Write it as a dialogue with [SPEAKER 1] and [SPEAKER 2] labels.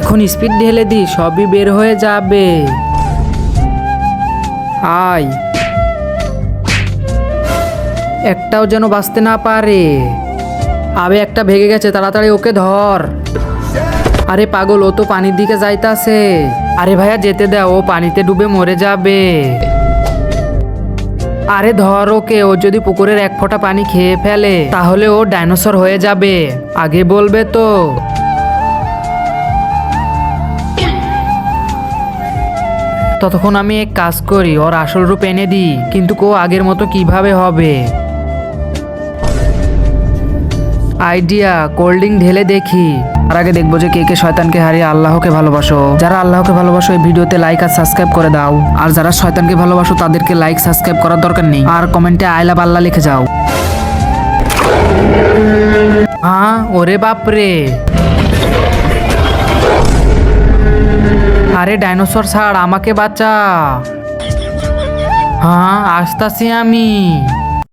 [SPEAKER 1] এখন স্পিড ঢেলে দি, সবই বের হয়ে যাবে। আয়, একটাও যেন বাঁচতে না পারে। আবে একটা ভেগে গেছে, তাড়াতাড়ি ওকে ধর। আরে পাগল, ও তো পানির দিকে যাইতাছে। আরে ভাইয়া যেতে দাও, ও পানিতে ডুবে মরে যাবে। আরে ধর ওকে, ও যদি পুকুরের এক ফোঁটা পানি খেয়ে ফেলে তাহলে ও ডাইনোসর হয়ে যাবে। আগে বলবে তো। ততক্ষণ আমি এক কাজ করি, ওর আসল রূপ এনে দিই, কিন্তু ও আগের মতো কিভাবে হবে? আইডিয়া, কোল্ড ড্রিঙ্ক ঢেলে দেখি। আর আগে দেখবো যে কে কে শয়তানকে হারিয়ে আল্লাহকে ভালোবাসো। যারা আল্লাহকে ভালোবাসো এই ভিডিওতে লাইক আর সাবস্ক্রাইব করে দাও। আর যারা শয়তানকে ভালোবাসো তাদেরকে লাইক সাবস্ক্রাইব করার দরকার নেই, আর কমেন্টে আই লাভ আল্লাহ লিখে যাও। হ্যাঁ, ওরে বাপরে। আরে ডাইনোসর ছাড়, আমাকে বাঁচা। হ্যাঁ, আসতাছি আমি।